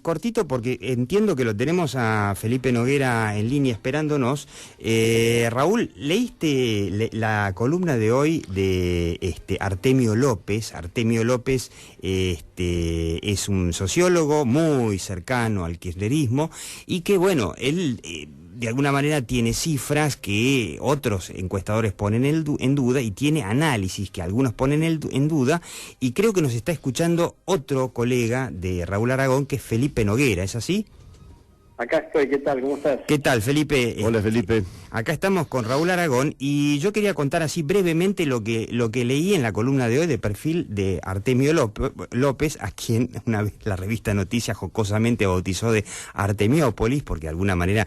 Cortito, porque entiendo que lo tenemos a Felipe Noguera en línea esperándonos. Raúl, ¿leíste la columna de hoy de Artemio López? Artemio López es un sociólogo muy cercano al kirchnerismo y que, bueno, él de alguna manera tiene cifras que otros encuestadores ponen en duda y tiene análisis que algunos ponen en duda, y creo que nos está escuchando otro colega de Raúl Aragón, que es Felipe Noguera, ¿es así? Acá estoy, ¿qué tal? ¿Cómo estás? ¿Qué tal, Felipe? Hola, Felipe. Acá estamos con Raúl Aragón y yo quería contar así brevemente lo que leí en la columna de hoy de perfil de Artemio López, a quien una vez la revista Noticias jocosamente bautizó de Artemiópolis, porque de alguna manera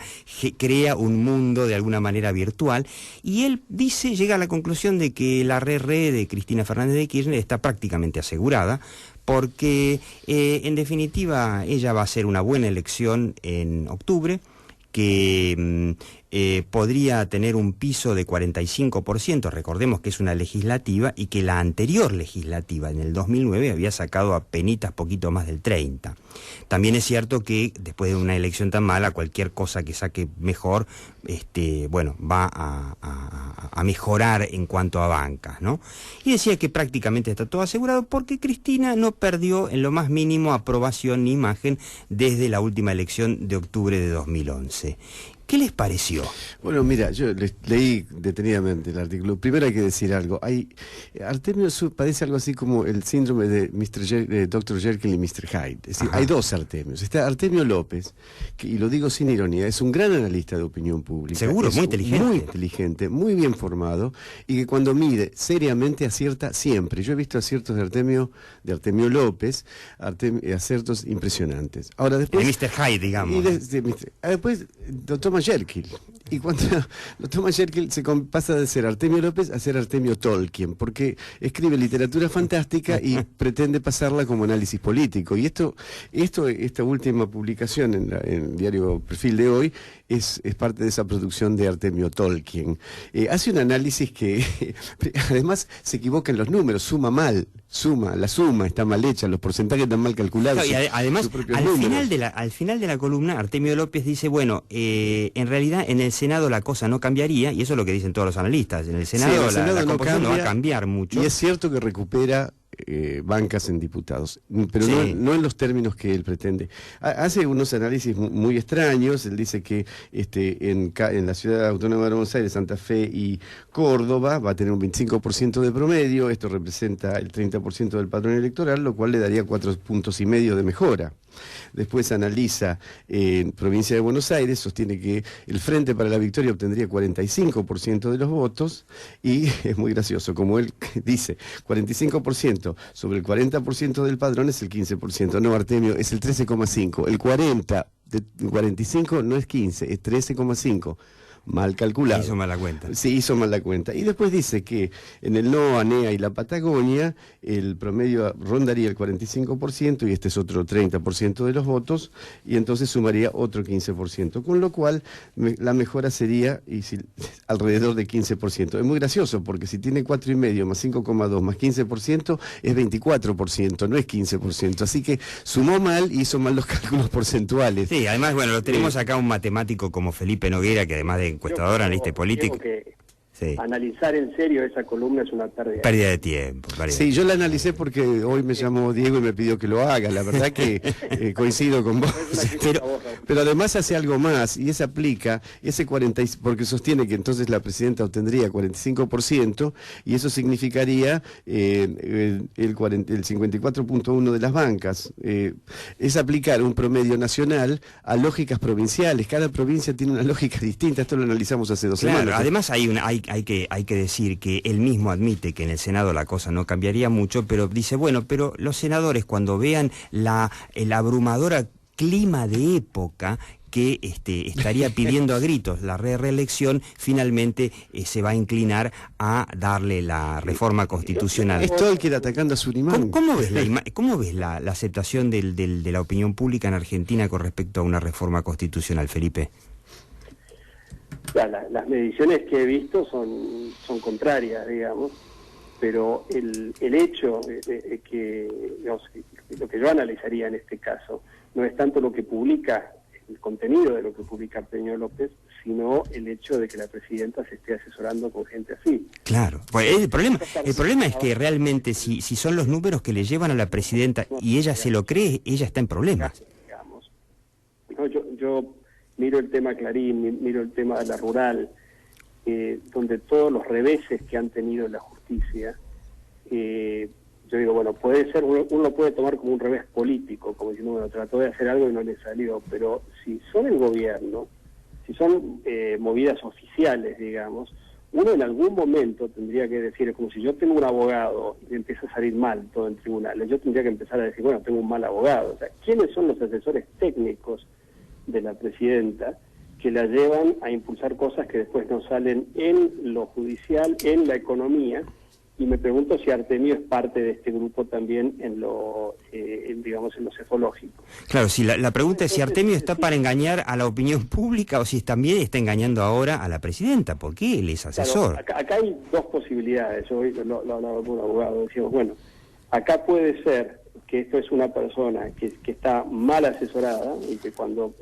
crea un mundo de alguna manera virtual, y él llega a la conclusión de que la re de Cristina Fernández de Kirchner está prácticamente asegurada, porque en definitiva ella va a hacer una buena elección en octubre, que podría tener un piso de 45%, recordemos que es una legislativa y que la anterior legislativa, en el 2009, había sacado apenitas poquito más del 30%. También es cierto que después de una elección tan mala, cualquier cosa que saque mejor, bueno, va a mejorar en cuanto a bancas, ¿no? Y decía que prácticamente está todo asegurado porque Cristina no perdió en lo más mínimo aprobación ni imagen desde la última elección de octubre de 2011. ¿Qué les pareció? Bueno, mira, yo leí detenidamente el artículo. Primero hay que decir algo. Artemio padece algo así como el síndrome de Dr. Jekyll y Mr. Hyde. Es decir, hay dos Artemios. Está Artemio López, que, y lo digo sin ironía, es un gran analista de opinión pública. Seguro, es muy inteligente. Muy inteligente, muy bien formado, y que cuando mide seriamente acierta siempre. Yo he visto aciertos de Artemio López, aciertos impresionantes. Ahora después... El Mr. Hyde, digamos. Y después lo toma Jekyll. Y cuando lo toma Jekyll pasa de ser Artemio López a ser Artemio Tolkien, porque escribe literatura fantástica y pretende pasarla como análisis político. Y esta última publicación en el diario Perfil de hoy es parte de esa producción de Artemio Tolkien. Hace un análisis que además se equivoca en los números, suma mal. La suma está mal hecha, los porcentajes están mal calculados. No, y además, al final de la columna, Artemio López dice, bueno, en realidad en el Senado la cosa no cambiaría, y eso es lo que dicen todos los analistas. En el Senado, la composición no va a cambiar mucho. Y es cierto que recupera bancas en diputados, pero sí, no en los términos que él pretende. Hace unos análisis muy extraños. Él dice que en la ciudad autónoma de Buenos Aires, Santa Fe y Córdoba va a tener un 25% de promedio. Esto representa el 30% del padrón electoral, lo cual le daría 4,5 puntos de mejora. Después analiza en provincia de Buenos Aires, sostiene que el Frente para la Victoria obtendría 45% de los votos, y es muy gracioso, como él dice, 45% sobre el 40% del padrón es el 15%, no, Artemio, es el 13,5%, el 40 de 45 no es 15, es 13,5%. Mal calculado. Hizo mal la cuenta. Sí, hizo mal la cuenta. Y después dice que en el NOA, NEA y la Patagonia el promedio rondaría el 45%, y este es otro 30% de los votos, y entonces sumaría otro 15%, con lo cual la mejora sería alrededor de 15%. Es muy gracioso, porque si tiene 4,5 más 5,2 más 15% es 24%, no es 15%. Así que sumó mal y hizo mal los cálculos porcentuales. Sí, además, bueno, lo tenemos acá un matemático como Felipe Noguera, que además de encuestador, analista político. Sí. Analizar en serio esa columna es una pérdida de tiempo. Sí, yo la analicé porque hoy me llamó Diego y me pidió que lo haga. La verdad que coincido con vos. Pero además hace algo más, y aplica ese 40, porque sostiene que entonces la presidenta obtendría 45%, y eso significaría el 54,1% de las bancas. Es aplicar un promedio nacional a lógicas provinciales. Cada provincia tiene una lógica distinta. Esto lo analizamos hace 2 semanas. Además hay que decir que él mismo admite que en el Senado la cosa no cambiaría mucho, pero dice, bueno, pero los senadores, cuando vean el abrumador clima de época que estaría pidiendo a gritos la reelección, finalmente se va a inclinar a darle la reforma constitucional. Es Tolkien atacando a Surimán. ¿Cómo ves la aceptación de la opinión pública en Argentina con respecto a una reforma constitucional, Felipe? Las mediciones que he visto son contrarias, digamos, pero el hecho que, digamos, lo que yo analizaría en este caso, no es tanto lo que publica, el contenido de lo que publica Artemio López, sino el hecho de que la presidenta se esté asesorando con gente así. Claro, pues el problema es que realmente si son los números que le llevan a la presidenta y ella se lo cree, ella está en problemas. Digamos. No, yo miro el tema Clarín, miro el tema de la rural, donde todos los reveses que han tenido la justicia, yo digo, bueno, puede ser, uno lo puede tomar como un revés político, como diciendo, bueno, trató de hacer algo y no le salió, pero si son el gobierno, si son movidas oficiales, digamos, uno en algún momento tendría que decir, es como si yo tengo un abogado y empieza a salir mal todo en tribunales, yo tendría que empezar a decir, bueno, tengo un mal abogado. O sea, ¿quiénes son los asesores técnicos de la presidenta que la llevan a impulsar cosas que después no salen en lo judicial, en la economía? Y me pregunto si Artemio es parte de este grupo también en lo, digamos, en lo cefológico. Claro, si la pregunta es si Artemio está para engañar a la opinión pública o si también está engañando ahora a la presidenta, porque él es asesor. Claro, acá hay dos posibilidades. Yo hoy lo hablaba con un abogado, decíamos, bueno, acá puede ser que esto es una persona que está mal asesorada y que cuando...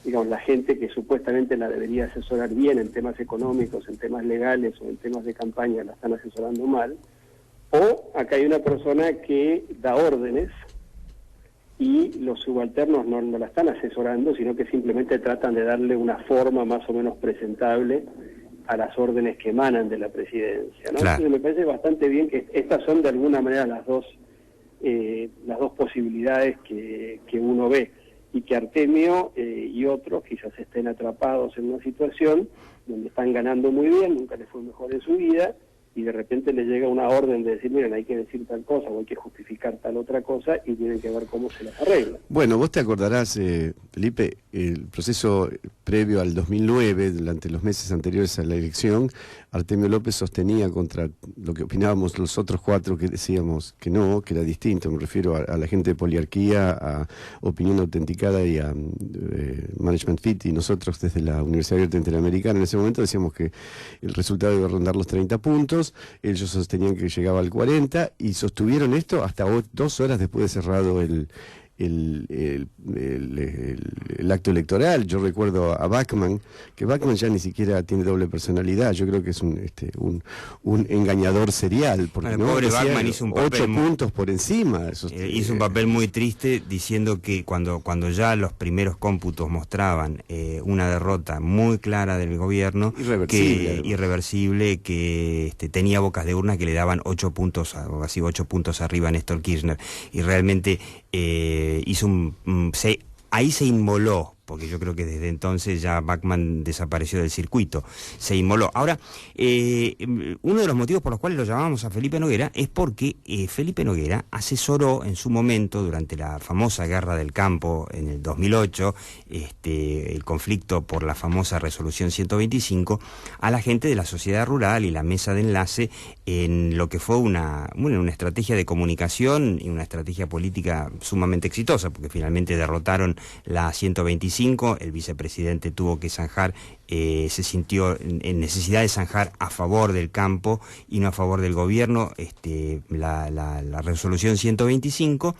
digamos, la gente que supuestamente la debería asesorar bien en temas económicos, en temas legales o en temas de campaña, la están asesorando mal, o acá hay una persona que da órdenes y los subalternos no la están asesorando, sino que simplemente tratan de darle una forma más o menos presentable a las órdenes que emanan de la presidencia, ¿no? Claro. Entonces me parece bastante bien que estas son de alguna manera las dos posibilidades que uno ve, y que Artemio y otros quizás estén atrapados en una situación donde están ganando muy bien, nunca les fue mejor en su vida, y de repente les llega una orden de decir, miren, hay que decir tal cosa o hay que justificar tal otra cosa, y tienen que ver cómo se las arregla. Bueno, vos te acordarás, Felipe, el proceso previo al 2009, durante los meses anteriores a la elección, Artemio López sostenía contra lo que opinábamos los otros cuatro que decíamos que no, que era distinto, me refiero a la gente de Poliarquía, a Opinión Autenticada y a Management Fit, y nosotros desde la Universidad Abierta Interamericana en ese momento decíamos que el resultado iba a rondar los 30 puntos, ellos sostenían que llegaba al 40 y sostuvieron esto hasta 2 horas después de cerrado el acto electoral. Yo recuerdo a Bachmann, que Bachmann ya ni siquiera tiene doble personalidad, yo creo que es un engañador serial, porque el no pobre decía Bachmann hizo un papel 8 puntos por encima. Hizo un papel muy triste diciendo que cuando ya los primeros cómputos mostraban una derrota muy clara del gobierno, irreversible, que tenía bocas de urna que le daban 8 puntos, o así 8 puntos arriba a Néstor Kirchner, y realmente hizo ahí se inmoló, porque yo creo que desde entonces ya Bachmann desapareció del circuito, se inmoló. Ahora, uno de los motivos por los cuales lo llamamos a Felipe Noguera es porque Felipe Noguera asesoró en su momento, durante la famosa Guerra del Campo en el 2008, el conflicto por la famosa Resolución 125, a la gente de la sociedad rural y la mesa de enlace en lo que fue una estrategia de comunicación y una estrategia política sumamente exitosa, porque finalmente derrotaron la 125, el vicepresidente tuvo que zanjar, se sintió en necesidad de zanjar a favor del campo y no a favor del gobierno, la resolución 125,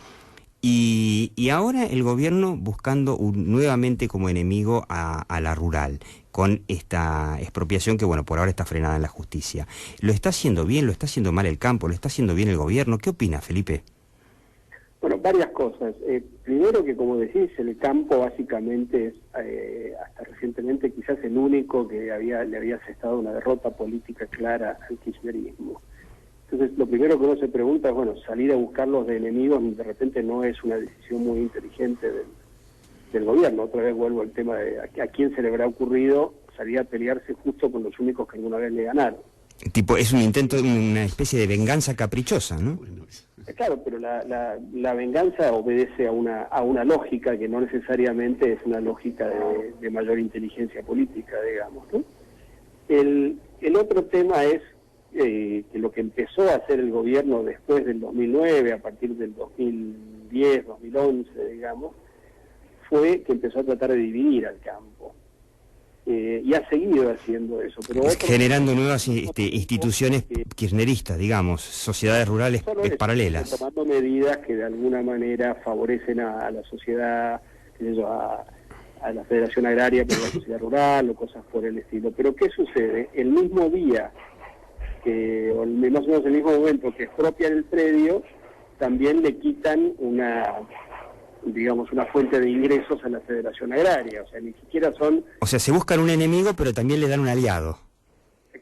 y ahora el gobierno buscando nuevamente como enemigo a la rural, con esta expropiación que, bueno, por ahora está frenada en la justicia. ¿Lo está haciendo bien? ¿Lo está haciendo mal el campo? ¿Lo está haciendo bien el gobierno? ¿Qué opina, Felipe? Bueno, varias cosas. Primero que, como decís, el campo básicamente es, hasta recientemente, quizás el único que le había asestado una derrota política clara al kirchnerismo. Entonces, lo primero que uno se pregunta es, bueno, salir a buscarlos de enemigos de repente no es una decisión muy inteligente del gobierno. Otra vez vuelvo al tema de a quién se le habrá ocurrido salir a pelearse justo con los únicos que alguna vez le ganaron. Es un intento, una especie de venganza caprichosa, ¿no? Claro, pero la venganza obedece a una lógica que no necesariamente es una lógica de mayor inteligencia política, digamos, ¿no? El otro tema es que lo que empezó a hacer el gobierno después del 2009, a partir del 2010, 2011, digamos, fue que empezó a tratar de dividir al campo. y ha seguido haciendo eso. Pero generando nuevas instituciones kirchneristas, digamos, sociedades rurales paralelas. Tomando medidas que de alguna manera favorecen a la sociedad, a la Federación Agraria, pero a la sociedad rural o cosas por el estilo. Pero ¿qué sucede? El mismo día, o más o menos el mismo momento que expropian el predio, también le quitan una fuente de ingresos a la Federación Agraria, o sea, ni siquiera son... O sea, se buscan un enemigo, pero también le dan un aliado.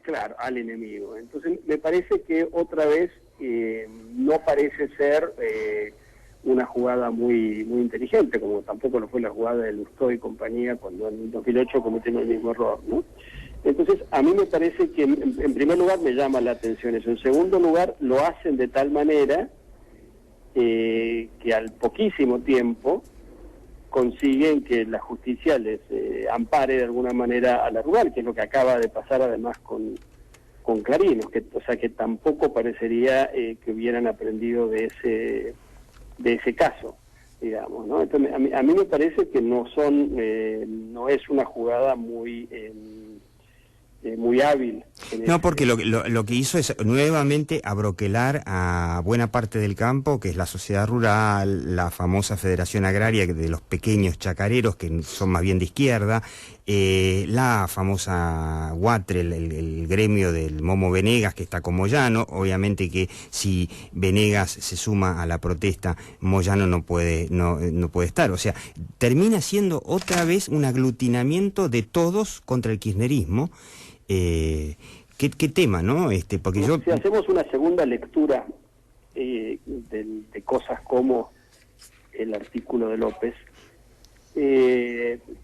Claro, al enemigo. Entonces, me parece que otra vez no parece ser una jugada muy inteligente, como tampoco lo fue la jugada de Lustó y compañía cuando en 2008 cometieron el mismo error, ¿no? Entonces, a mí me parece que, en primer lugar, me llama la atención eso. En segundo lugar, lo hacen de tal manera que al poquísimo tiempo consiguen que la justicia les ampare de alguna manera a la rural, que es lo que acaba de pasar además con Clarín, o sea que tampoco parecería que hubieran aprendido de ese caso, digamos, ¿no? Entonces, a mí me parece que no es una jugada muy hábil. No, porque lo que hizo es nuevamente abroquelar a buena parte del campo, que es la sociedad rural, la famosa Federación Agraria de los pequeños chacareros, que son más bien de izquierda, la famosa UATRE, el gremio del Momo Venegas, que está con Moyano. Obviamente que si Venegas se suma a la protesta, Moyano no puede estar. O sea, termina siendo otra vez un aglutinamiento de todos contra el kirchnerismo. ¿Qué tema, ¿no? Porque si hacemos una segunda lectura de cosas como el artículo de López,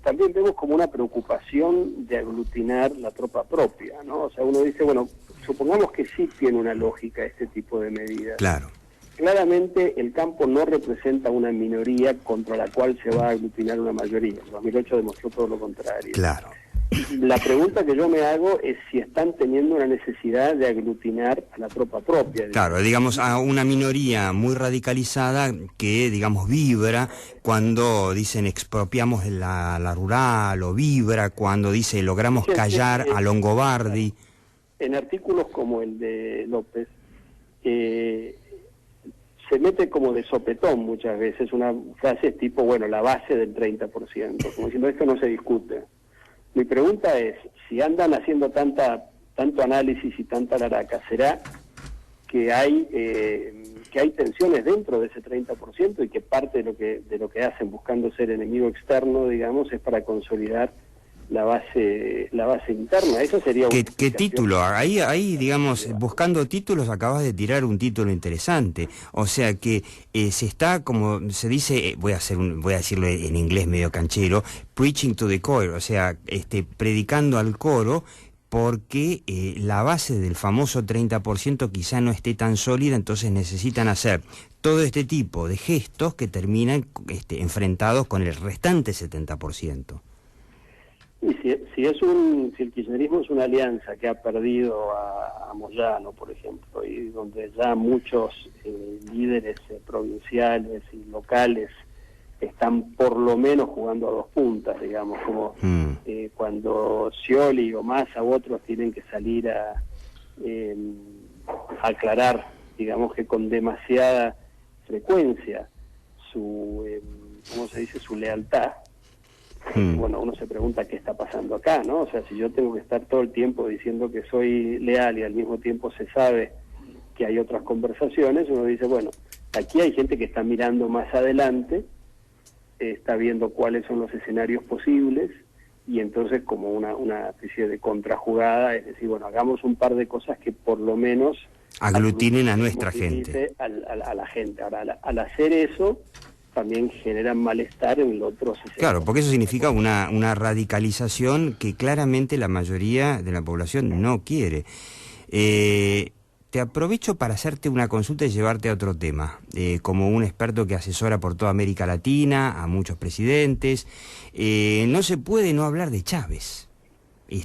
también vemos como una preocupación de aglutinar la tropa propia, ¿no? O sea, uno dice, bueno, supongamos que sí tiene una lógica este tipo de medidas. Claro. Claramente el campo no representa una minoría contra la cual se va a aglutinar una mayoría. En 2008 demostró todo lo contrario. Claro. La pregunta que yo me hago es si están teniendo una necesidad de aglutinar a la tropa propia. Claro, digamos, a una minoría muy radicalizada que, digamos, vibra cuando dicen expropiamos la rural, o vibra cuando dice logramos callar a Longobardi. En artículos como el de López, se mete como de sopetón muchas veces una frase tipo, bueno, la base del 30%, como diciendo esto no se discute. Mi pregunta es, si andan haciendo tanto análisis y tanta laraca, ¿será que hay tensiones dentro de ese 30% y que parte de lo que hacen buscando ser enemigo externo, digamos, es para consolidar la base interna? Eso sería ¿Qué título? Ahí, digamos, buscando títulos, acabas de tirar un título interesante. O sea que se está, como se dice, voy a decirlo en inglés medio canchero, preaching to the choir, o sea, predicando al coro, porque la base del famoso 30% quizá no esté tan sólida, entonces necesitan hacer todo este tipo de gestos que terminan enfrentados con el restante 70%. Y si el kirchnerismo es una alianza que ha perdido a Moyano, por ejemplo, y donde ya muchos líderes provinciales y locales están por lo menos jugando a dos puntas, digamos, como cuando Scioli o Massa u otros tienen que salir a aclarar, digamos que con demasiada frecuencia su lealtad. Bueno, uno se pregunta qué está pasando acá, ¿no? O sea, si yo tengo que estar todo el tiempo diciendo que soy leal y al mismo tiempo se sabe que hay otras conversaciones, uno dice, bueno, aquí hay gente que está mirando más adelante, está viendo cuáles son los escenarios posibles, y entonces como una especie de contrajugada, es decir, bueno, hagamos un par de cosas que por lo menos aglutinen a nuestra gente. A la gente. Ahora, al hacer eso, también generan malestar en los otros escenarios. Claro, porque eso significa una radicalización que claramente la mayoría de la población no quiere. Te aprovecho para hacerte una consulta y llevarte a otro tema. Como un experto que asesora por toda América Latina, a muchos presidentes, no se puede no hablar de Chávez.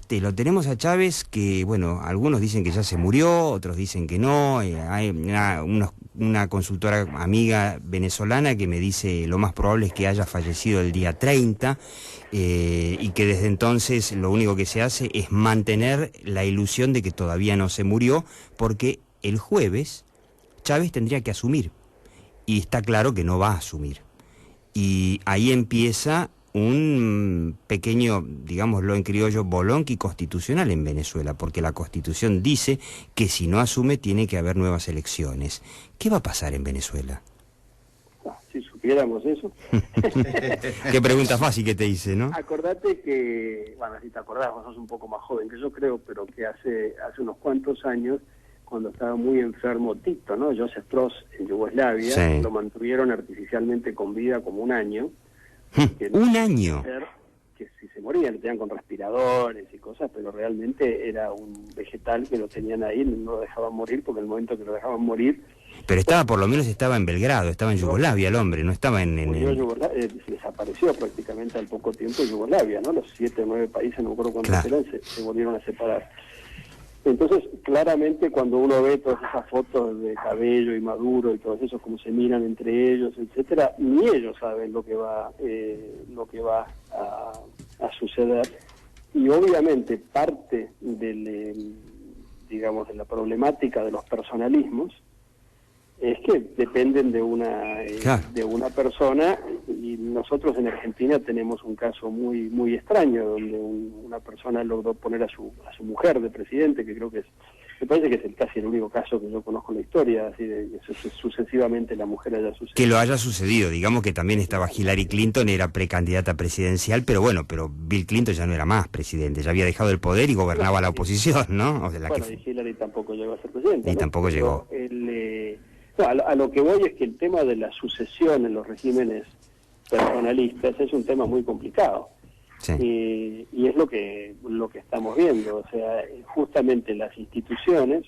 Lo tenemos a Chávez que, bueno, algunos dicen que ya se murió, otros dicen que no, hay unos una consultora amiga venezolana que me dice lo más probable es que haya fallecido el día 30 y que desde entonces lo único que se hace es mantener la ilusión de que todavía no se murió, porque el jueves Chávez tendría que asumir y está claro que no va a asumir. Y ahí empieza un pequeño, digámoslo en criollo, bolonqui constitucional en Venezuela, porque la Constitución dice que si no asume tiene que haber nuevas elecciones. ¿Qué va a pasar en Venezuela? Si supiéramos eso. Qué pregunta fácil que te hice, ¿no? Acordate que, bueno, si te acordás, vos sos un poco más joven que yo creo, pero que hace unos cuantos años, cuando estaba muy enfermo Tito, ¿no? Joseph Broz en Yugoslavia, sí, lo mantuvieron artificialmente con vida como un año. ¿Un año? Que si se moría, le tenían con respiradores y cosas, pero realmente era un vegetal que lo tenían ahí, no lo dejaban morir, porque el momento que lo dejaban morir... Pero estaba, por lo menos estaba en Belgrado, estaba en Yugoslavia el hombre, no estaba en... desapareció prácticamente al poco tiempo Yugoslavia, ¿no? Los 7 o 9 países, no me acuerdo cuántos claro, eran, se volvieron a separar. Entonces, claramente, cuando uno ve todas esas fotos de Cabello y Maduro y todos esos, cómo se miran entre ellos, etcétera, ni ellos saben lo que va a suceder. Y obviamente parte digamos, de la problemática de los personalismos es que dependen de una persona, y nosotros en Argentina tenemos un caso muy extraño donde una persona logró poner a su mujer de presidente, que creo que me parece que es casi el único caso que yo conozco en la historia, así de que sucesivamente la mujer haya sucedido. Que lo haya sucedido, digamos que también estaba Hillary Clinton, era precandidata presidencial, pero bueno, pero Bill Clinton ya no era más presidente, ya había dejado el poder y gobernaba la oposición, ¿no? O sea, y Hillary tampoco llegó a ser presidente. Y tampoco llegó. A lo que voy es que el tema de la sucesión en los regímenes personalistas es un tema muy complicado. Sí. Y es lo que estamos viendo. O sea, justamente las instituciones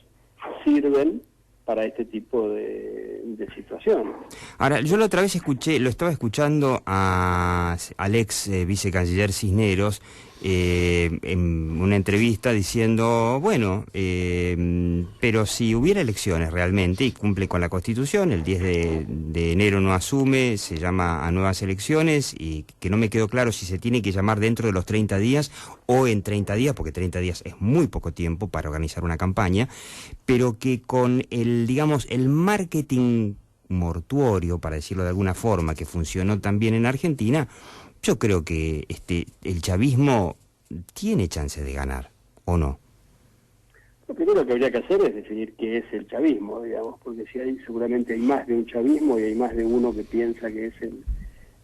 sirven para este tipo de situaciones. Ahora, yo la otra vez lo estaba escuchando al ex vicecanciller Cisneros en una entrevista diciendo, bueno, pero si hubiera elecciones realmente y cumple con la Constitución, el 10 de enero no asume, se llama a nuevas elecciones, y que no me quedó claro si se tiene que llamar dentro de los 30 días o en 30 días, porque 30 días es muy poco tiempo para organizar una campaña, pero que con digamos, el marketing mortuorio, para decirlo de alguna forma, que funcionó también en Argentina, yo creo que el chavismo tiene chance de ganar, ¿o no? Lo primero que habría que hacer es definir qué es el chavismo, digamos, porque seguramente hay más de un chavismo y hay más de uno que piensa que es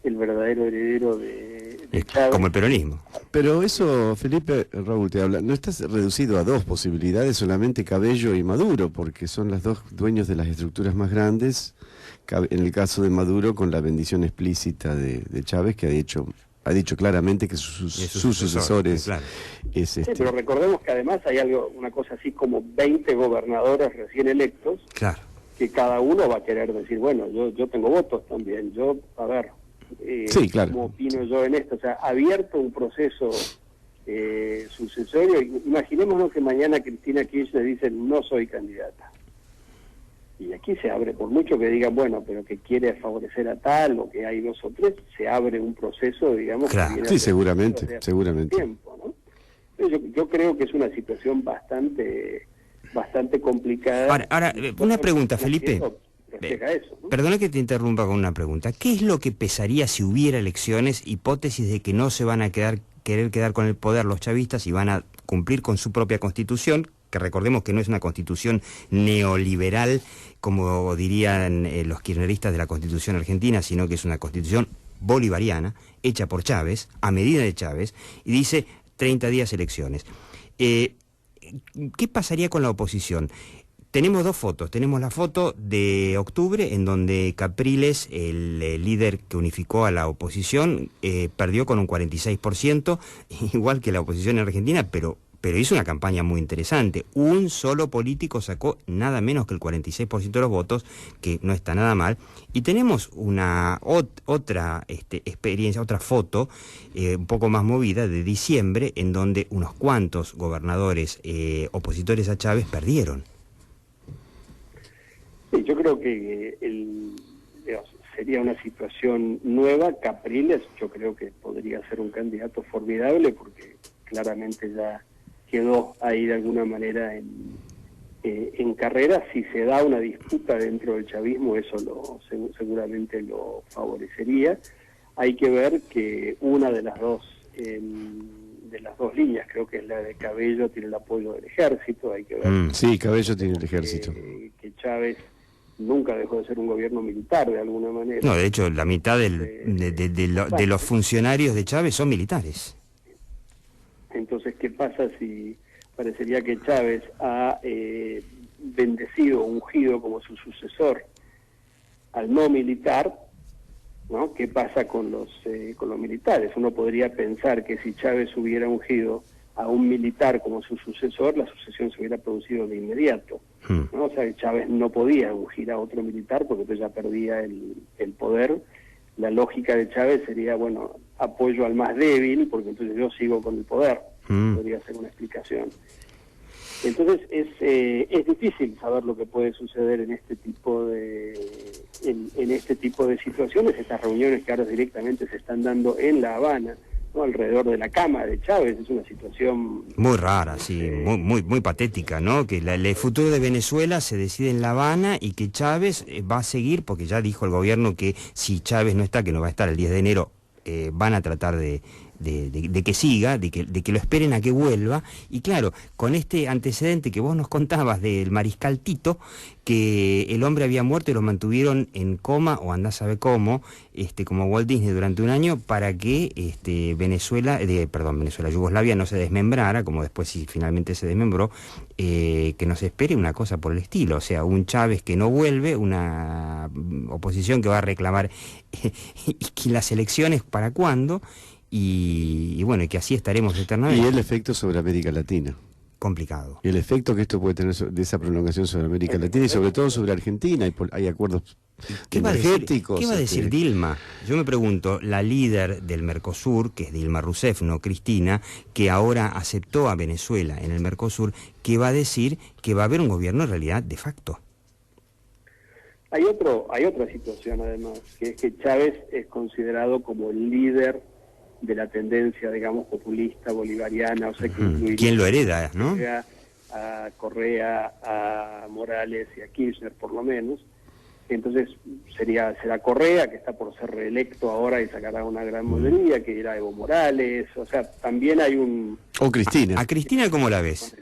el verdadero heredero de Chávez. Como el peronismo. Pero eso, Felipe, Raúl te habla, no estás reducido a dos posibilidades, solamente Cabello y Maduro, porque son los dos dueños de las estructuras más grandes, en el caso de Maduro con la bendición explícita de Chávez, que ha dicho claramente que sus sucesores... Claro. Sí, pero recordemos que además hay una cosa así como 20 gobernadores recién electos, claro, que cada uno va a querer decir, bueno, yo tengo votos también, sí, claro, ¿cómo opino yo en esto? O sea, abierto un proceso sucesorio. Imaginémonos que mañana Cristina Kirchner dice, no soy candidata. Y aquí se abre, por mucho que digan, bueno, pero que quiere favorecer a tal, o que hay 2 o 3, se abre un proceso, digamos, claro, que viene sí, seguramente. Tiempo, ¿no? Yo creo que es una situación bastante complicada. Ahora una pregunta, Felipe. Eso, ¿no? Perdona que te interrumpa con una pregunta. ¿Qué es lo que pesaría si hubiera elecciones, hipótesis de que no se van a querer quedar con el poder los chavistas y van a cumplir con su propia constitución, que recordemos que no es una constitución neoliberal, como dirían los kirchneristas de la Constitución argentina, sino que es una constitución bolivariana, hecha por Chávez, a medida de Chávez, y dice 30 días elecciones. ¿Qué pasaría con la oposición? Tenemos 2 fotos. Tenemos la foto de octubre, en donde Capriles, el líder que unificó a la oposición, perdió con un 46%, igual que la oposición en Argentina, pero hizo una campaña muy interesante. Un solo político sacó nada menos que el 46% de los votos, que no está nada mal. Y tenemos otra experiencia, otra foto, un poco más movida, de diciembre, en donde unos cuantos gobernadores opositores a Chávez perdieron. Sí, yo creo que sería una situación nueva. Capriles yo creo que podría ser un candidato formidable porque claramente ya quedó ahí de alguna manera en carrera. Si se da una disputa dentro del chavismo, eso seguramente lo favorecería. Hay que ver que una de las dos líneas, creo que es la de Cabello, tiene el apoyo del ejército. Hay que ver sí, Cabello tiene el ejército. Que Chávez nunca dejó de ser un gobierno militar de alguna manera. No, de hecho, la mitad de los funcionarios de Chávez son militares. Entonces, ¿qué pasa si parecería que Chávez ha bendecido, ungido como su sucesor al no militar, ¿no? ¿Qué pasa con los militares? Uno podría pensar que si Chávez hubiera ungido a un militar como su sucesor, la sucesión se hubiera producido de inmediato, ¿no? O sea, Chávez no podía ungir a otro militar porque entonces ya perdía el poder. La lógica de Chávez sería, bueno, apoyo al más débil, porque entonces yo sigo con el poder. Podría ser una explicación. Entonces es difícil saber lo que puede suceder en este tipo de situaciones. Estas reuniones que ahora directamente se están dando en La Habana, ¿no? Alrededor de la cama de Chávez, es una situación muy rara, sí, muy patética, ¿no? Que el futuro de Venezuela se decide en La Habana y que Chávez va a seguir, porque ya dijo el gobierno que si Chávez no está, que no va a estar el 10 de enero, van a tratar de que siga, de que lo esperen a que vuelva. Y claro, con este antecedente que vos nos contabas del mariscal Tito, que el hombre había muerto y lo mantuvieron en coma, o andá a saber cómo, como Walt Disney durante un año, para que Yugoslavia no se desmembrara, como después sí, finalmente se desmembró, que nos espere una cosa por el estilo, o sea, un Chávez que no vuelve, una oposición que va a reclamar y las elecciones para cuándo, y bueno, y que así estaremos eternamente. Y el efecto sobre América Latina. Complicado. Y el efecto que esto puede tener de esa prolongación sobre América Latina y sobre todo sobre Argentina. Hay acuerdos energéticos. ¿Qué va a decir Dilma? Yo me pregunto, la líder del Mercosur, que es Dilma Rousseff, no Cristina, que ahora aceptó a Venezuela en el Mercosur, ¿qué va a decir? Que va a haber un gobierno en realidad de facto. Hay otra situación además, que es que Chávez es considerado como el líder de la tendencia, digamos, populista, bolivariana, o sea, que incluiría... ¿Quién lo hereda, no? A Correa, a Morales y a Kirchner, por lo menos. Entonces será Correa, que está por ser reelecto ahora y sacará una gran mayoría, que irá Evo Morales, o sea, también hay un... O Cristina. ¿A Cristina cómo la ves?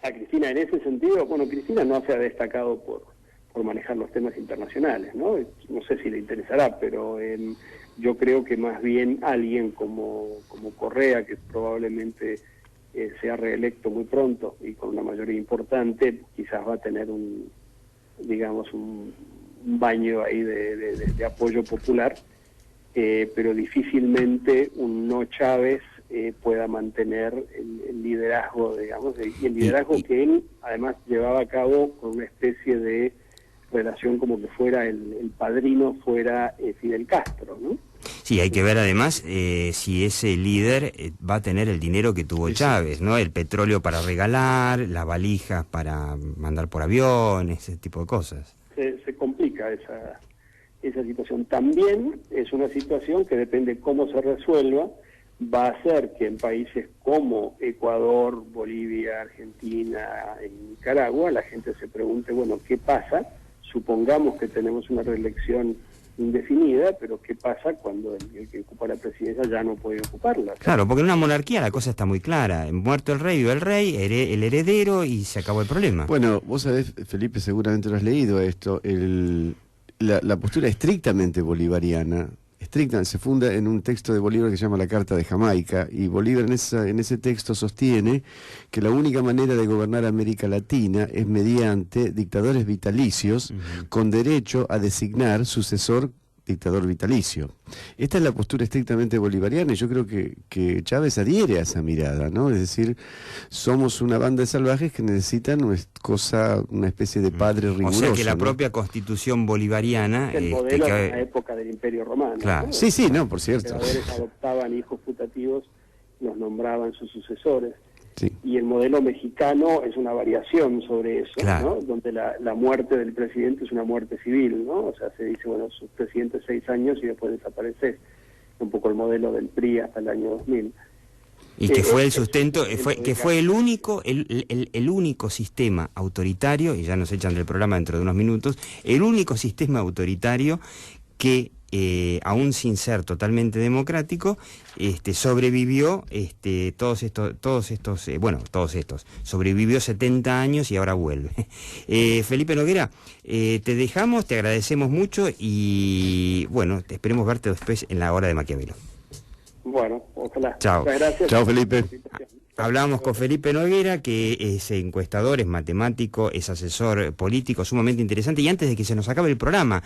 A Cristina en ese sentido, bueno, Cristina no se ha destacado por manejar los temas internacionales, ¿no? No sé si le interesará, pero... yo creo que más bien alguien como Correa, que probablemente sea reelecto muy pronto y con una mayoría importante, quizás va a tener un baño ahí de apoyo popular, pero difícilmente un no Chávez pueda mantener el liderazgo, digamos, y el liderazgo que él además llevaba a cabo con una especie de relación como que fuera el padrino fuera Fidel Castro, ¿no? Sí, hay que ver además si ese líder va a tener el dinero que tuvo Chávez, ¿no? El petróleo para regalar, las valijas para mandar por avión, ese tipo de cosas. Se complica esa situación. También es una situación que depende cómo se resuelva, va a hacer que en países como Ecuador, Bolivia, Argentina y Nicaragua la gente se pregunte, bueno, ¿qué pasa? Supongamos que tenemos una reelección indefinida, pero ¿qué pasa cuando el que ocupa la presidencia ya no puede ocuparla? Claro, porque en una monarquía la cosa está muy clara. Muerto el rey, vive el rey, el heredero, y se acabó el problema. Bueno, vos sabés, Felipe, seguramente lo has leído esto, la postura estrictamente bolivariana, se funda en un texto de Bolívar que se llama la Carta de Jamaica, y Bolívar en ese texto sostiene que la única manera de gobernar América Latina es mediante dictadores vitalicios con derecho a designar sucesor dictador vitalicio. Esta es la postura estrictamente bolivariana, y yo creo que Chávez adhiere a esa mirada, ¿no? Es decir, somos una banda de salvajes que necesitan una especie de padre riguroso. O sea que la ¿no? propia constitución bolivariana... El modelo de la época del Imperio Romano. Claro. ¿no? Sí, por cierto. Los emperadores adoptaban hijos putativos, los nombraban sus sucesores. Sí. Y el modelo mexicano es una variación sobre eso, Claro. ¿no? Donde la muerte del presidente es una muerte civil, ¿no? O sea, se dice, bueno, sos presidente 6 años y después desapareces. Un poco el modelo del PRI hasta el año 2000. Y que fue el Es sustento, un modelo que fue el único, el único sistema autoritario, y ya nos echan del programa dentro de unos minutos, el único sistema autoritario que, aún sin ser totalmente democrático, sobrevivió todos estos, sobrevivió 70 años y ahora vuelve. Felipe Noguera, te dejamos, te agradecemos mucho y bueno, esperemos verte después en la hora de Maquiavelo. Bueno, ojalá. Chao. Muchas gracias. Chao, Felipe. Hablamos con Felipe Noguera, que es encuestador, es matemático, es asesor político, sumamente interesante. Y antes de que se nos acabe el programa,